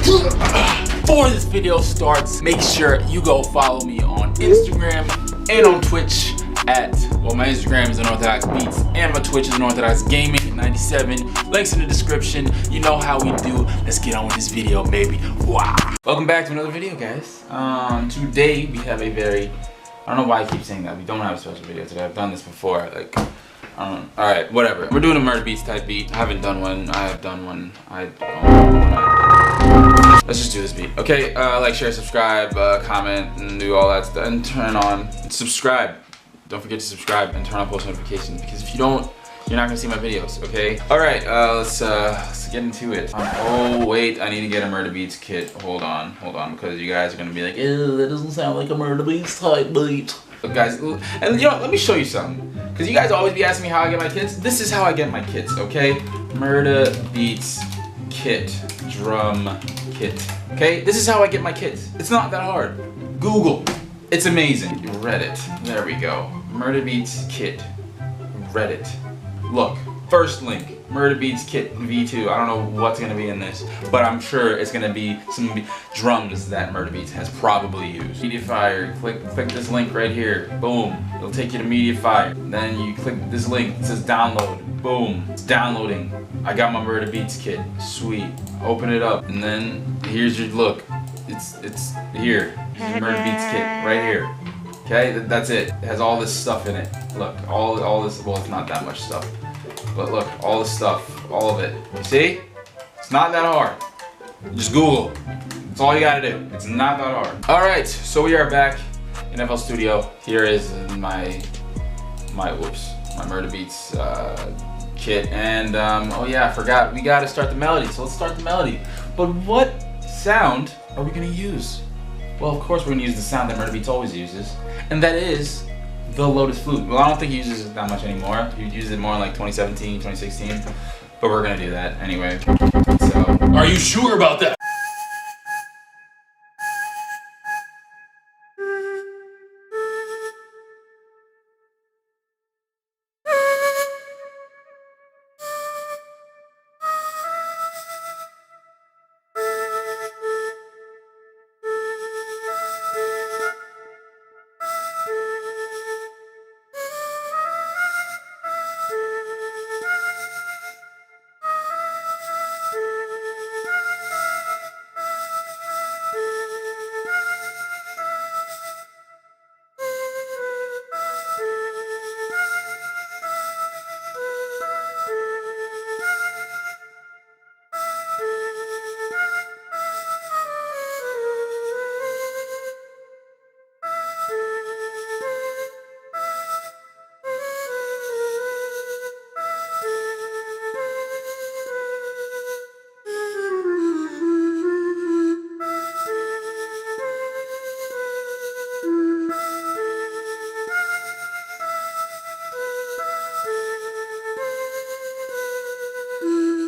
Before this video starts, make sure you go follow me on Instagram and on Twitch at, well, my Instagram is Unorthodox Beats and my Twitch is Unorthodox Gaming 97. Links in the description. You know how we do. Let's get on with this video, baby. Wow. Welcome back to another video, guys. Today we have a very, I don't know why I keep saying that. We don't have a special video today. I've done this before. Like, alright, whatever. We're doing a Murda Beatz type beat. I haven't done one. I have done one. I don't know what let's just do this beat. Okay, like, share, subscribe, comment, and do all that stuff. And turn on, subscribe. Don't forget to subscribe and turn on post notifications, because if you don't, you're not gonna see my videos, okay? Alright, let's get into it. Oh wait, I need to get a Murda Beatz kit. Hold on, because you guys are gonna be like, ew, that doesn't sound like a Murda Beatz type beat. But guys, and you know, let me show you something. Because you guys always be asking me how I get my kits. This is how I get my kits, okay? Murda Beatz kit, drum kit. Okay, this is how I get my kits. It's not that hard. Google. It's amazing. Reddit. There we go. Murda Beatz kit. Reddit. Look, first link. Murda Beatz kit V2. I don't know what's gonna be in this, but I'm sure it's gonna be some drums that Murda Beatz has probably used. Mediafire. Click this link right here. Boom. It'll take you to Mediafire. Then you click this link. It says download. Boom. It's downloading. I got my Murda Beatz kit. Sweet. Open it up, and then here's your look. It's here. Here's your Murda Beatz kit right here. Okay, that's it. It has all this stuff in it. Look, all this. Well, it's not that much stuff, but look, all this stuff, all of it. You see? It's not that hard. Just Google. That's all you gotta do. It's not that hard. All right, so we are back in FL Studio. Here is my Murda Beatz kit, and oh yeah, I forgot. We gotta start the melody. So let's start the melody. But what sound are we gonna use? Well, of course we're gonna use the sound that Murda Beatz always uses, and that is the Lotus flute. Well, I don't think he uses it that much anymore. He used it more in like 2017, 2016, but we're gonna do that anyway. So, are you sure about that?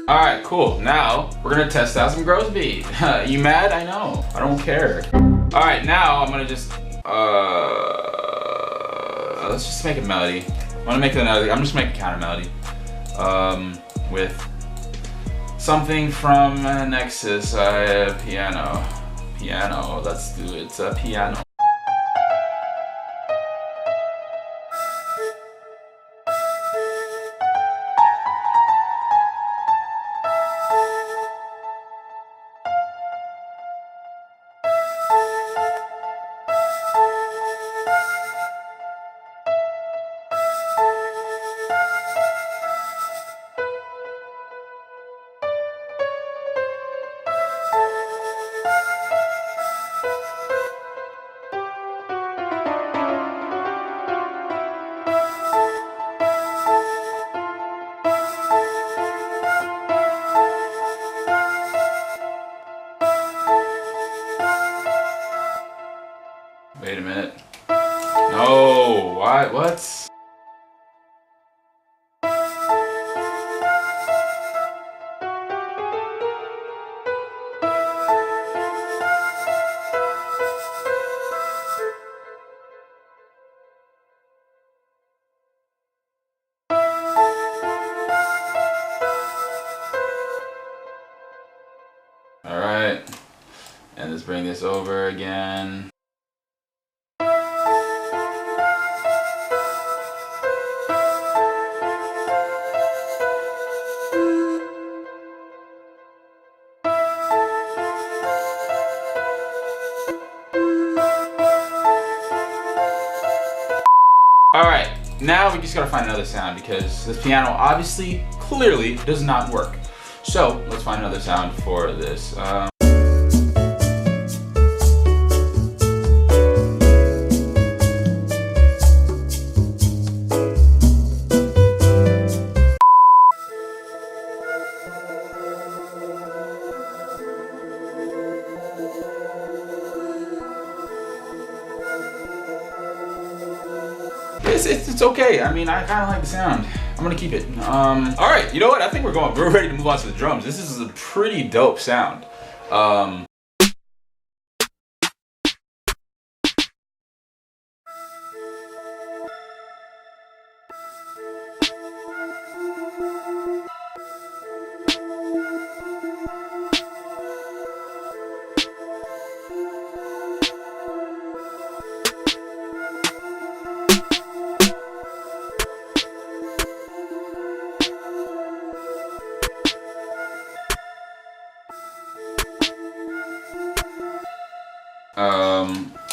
alright, cool. Now we're gonna test out some gross beat. You mad? I know. I don't care. Alright, now I'm gonna just let's just make a melody. I'm just making a counter melody. With something from Nexus, piano. Let's do it. Piano. Wait a minute. No, why? What? Alright. And let's bring this over again. Alright, now we just gotta find another sound because this piano obviously, clearly does not work. So let's find another sound for this. It's okay. I mean, I kind of like the sound. I'm gonna keep it. All right, you know what? I think we're ready to move on to the drums. This is a pretty dope sound.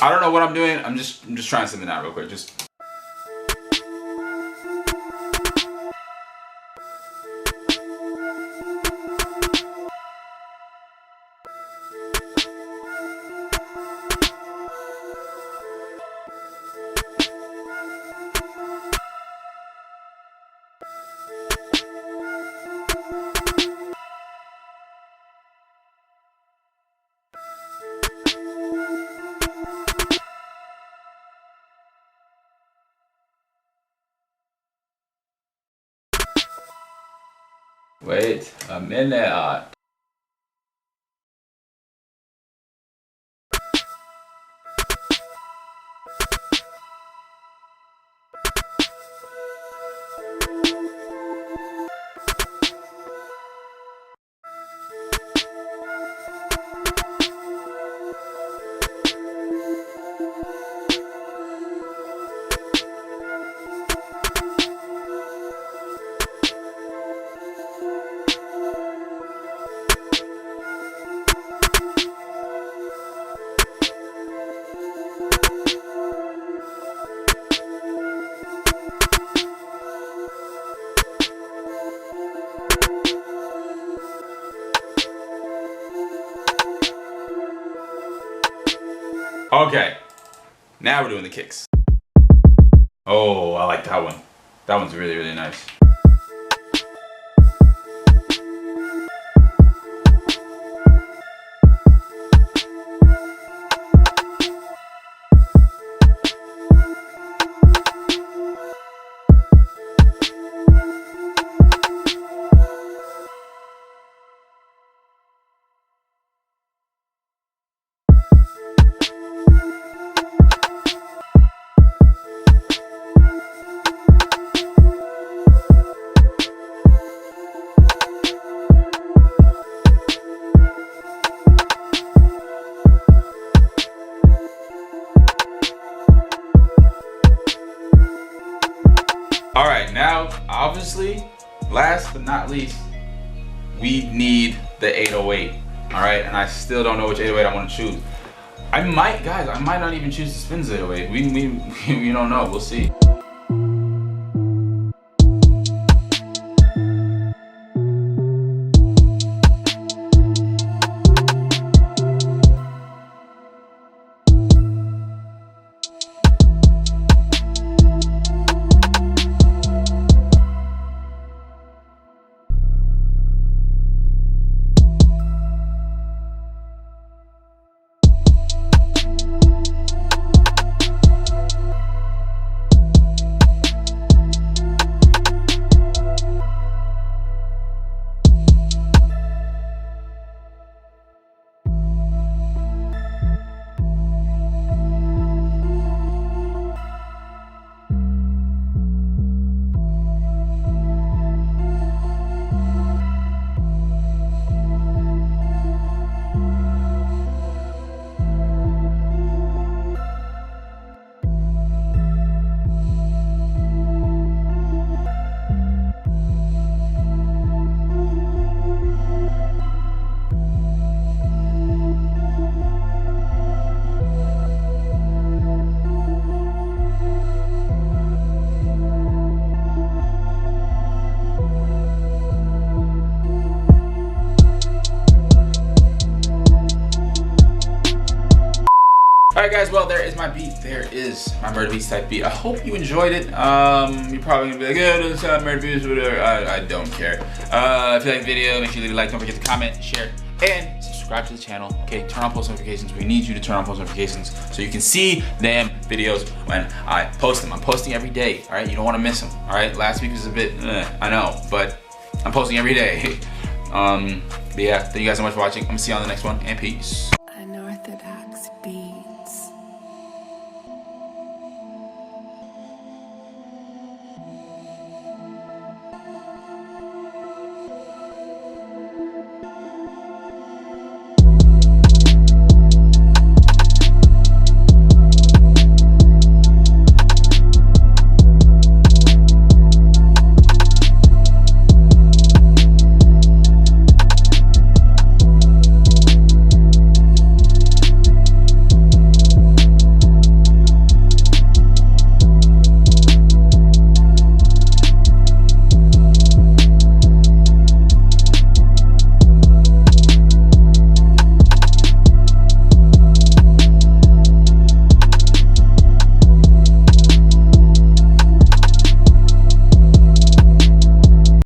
I don't know what I'm doing. I'm just trying something out real quick. Wait a minute. Okay, now we're doing the kicks. Oh, I like that one. That one's really, really nice. All right, now, obviously, last but not least, we need the 808. All right, and I still don't know which 808 I want to choose. I might not even choose the Spins 808. We don't know. We'll see. guys, well, there is my beat. There is my Murda Beatz type beat. I hope you enjoyed it. You're probably gonna be like, yeah, it doesn't sound Murda Beatz, whatever. I don't care. If you like the video, make sure you leave a like. Don't forget to comment, share, and subscribe to the channel. Okay, turn on post notifications. We need you to turn on post notifications so you can see them videos when I post them. I'm posting every day. All right, you don't want to miss them. All right, last week was a bit, I know, but I'm posting every day. But yeah, thank you guys so much for watching. I'm gonna see you on the next one, and peace. Unorthodox beat.